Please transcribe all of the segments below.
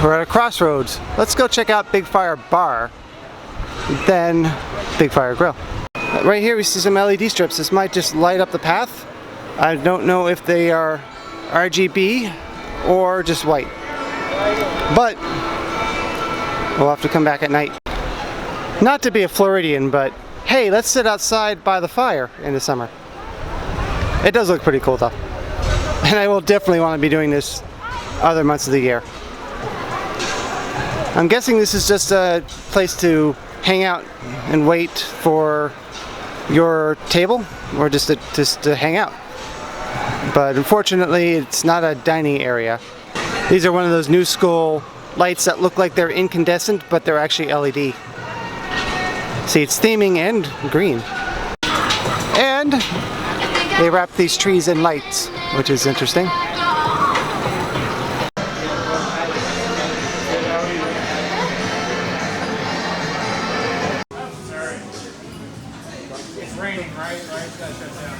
We're at a crossroads. Let's go check out Big Fire Bar, then Big Fire Grill. Right here we see some LED strips. This might just light up the path. I don't know if they are RGB or just white, but we'll have to come back at night. Not to be a Floridian, but hey, let's sit outside by the fire in the summer. It does look pretty cool though. And I will definitely want to be doing this other months of the year. I'm guessing this is just a place to hang out and wait for your table, or just to hang out. But unfortunately, it's not a dining area. These are one of those new school lights that look like they're incandescent, but they're actually LED. See, it's theming and green. And they wrap these trees in lights, which is interesting. It's raining, right? It's gotta shut down.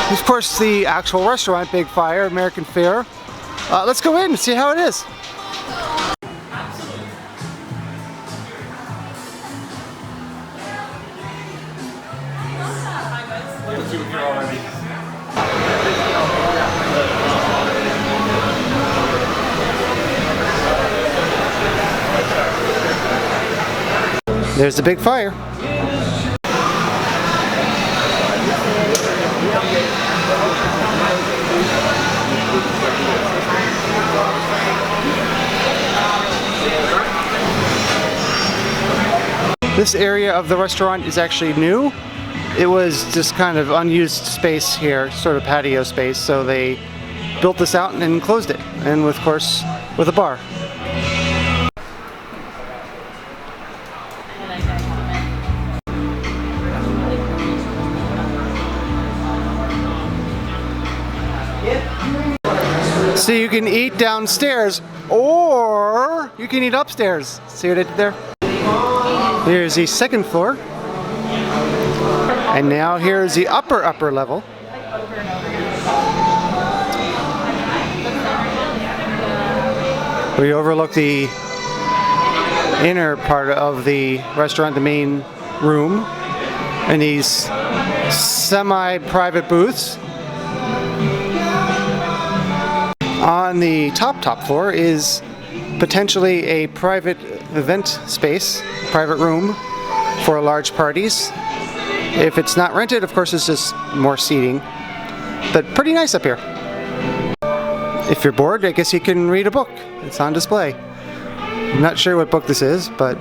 Of course, the actual restaurant, Big Fire, American fare. Let's go in and see how it is. There's the Big Fire. This area of the restaurant is actually new. It was just kind of unused space here, sort of patio space, so they built this out and then closed it, and of course with a bar. So you can eat downstairs, or you can eat upstairs. See what I did there? Here's the second floor. And now here's the upper level. We overlook the inner part of the restaurant, the main room, and these semi-private booths. On the top floor is potentially a private event space, private room for large parties. If it's not rented, of course, it's just more seating, but pretty nice up here. If you're bored, I guess you can read a book. It's on display. I'm not sure what book this is, but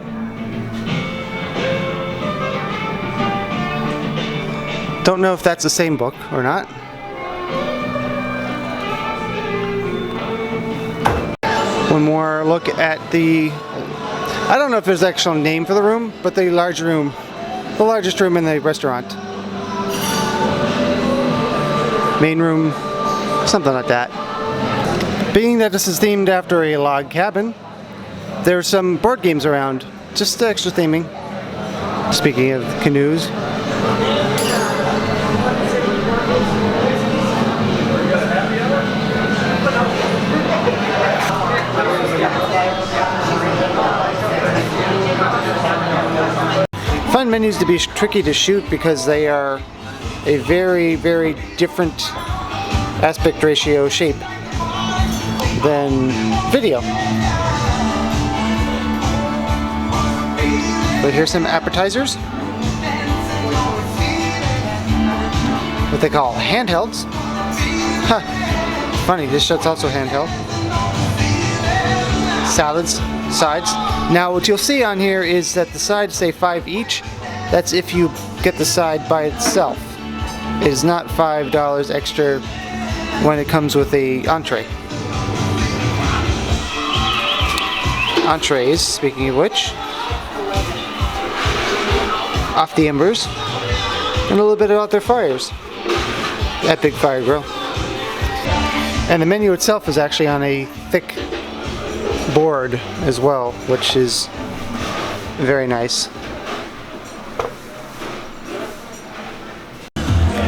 don't know if that's the same book or not. One more look at the, I don't know if there's an actual name for the room, but the large room, the largest room in the restaurant. Main room, something like that. Being that this is themed after a log cabin, there's some board games around, just extra theming. Speaking of canoes. Fun menus to be tricky to shoot because they are a very, very different aspect ratio shape than video. But here's some appetizers. What they call handhelds. Huh. Funny, this shot's also handheld. Salads, sides. Now what you'll see on here is that the sides say $5 each. That's if you get the side by itself. It is not $5 extra when it comes with a entree. Entrees, speaking of which. Off the embers. And a little bit about their fires at Big Fire Grill. And the menu itself is actually on a thick board as well, which is very nice.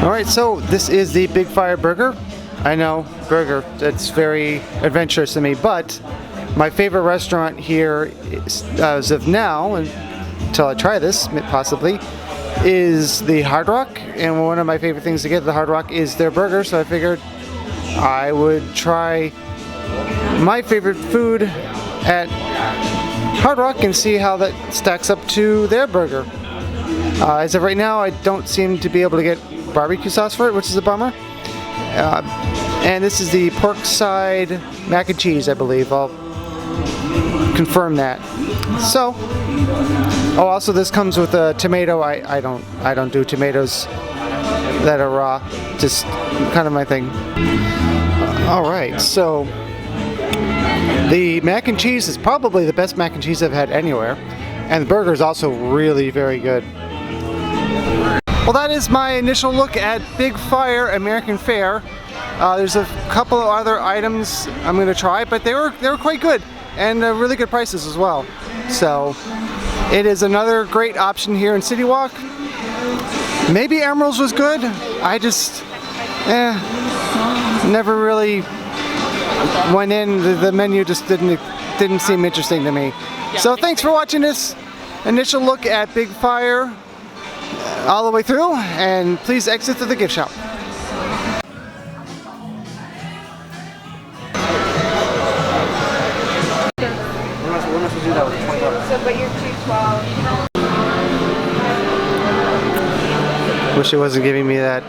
Alright, so this is the Big Fire Burger. I know, burger, that's very adventurous to me, but my favorite restaurant here is, as of now, until I try this, possibly, is the Hard Rock. And one of my favorite things to get at the Hard Rock is their burger, so I figured I would try my favorite food at Hard Rock and see how that stacks up to their burger. As of right now, I don't seem to be able to get barbecue sauce for it, which is a bummer. And this is the pork side mac and cheese, I believe. I'll confirm that. So, oh, also this comes with a tomato. I don't do tomatoes that are raw. Just kind of my thing. All right, so the mac and cheese is probably the best mac and cheese I've had anywhere, and the burger is also really very good. Well, that is my initial look at Big Fire American Fare. There's a couple of other items I'm going to try, but they were quite good and really good prices as well. So it is another great option here in Citywalk. Maybe Emerald's was good. I just never really went in. The menu just didn't seem interesting to me. So thanks for watching this initial look at Big Fire all the way through, and please exit to the gift shop. So, but you're 212. Wish it wasn't giving me that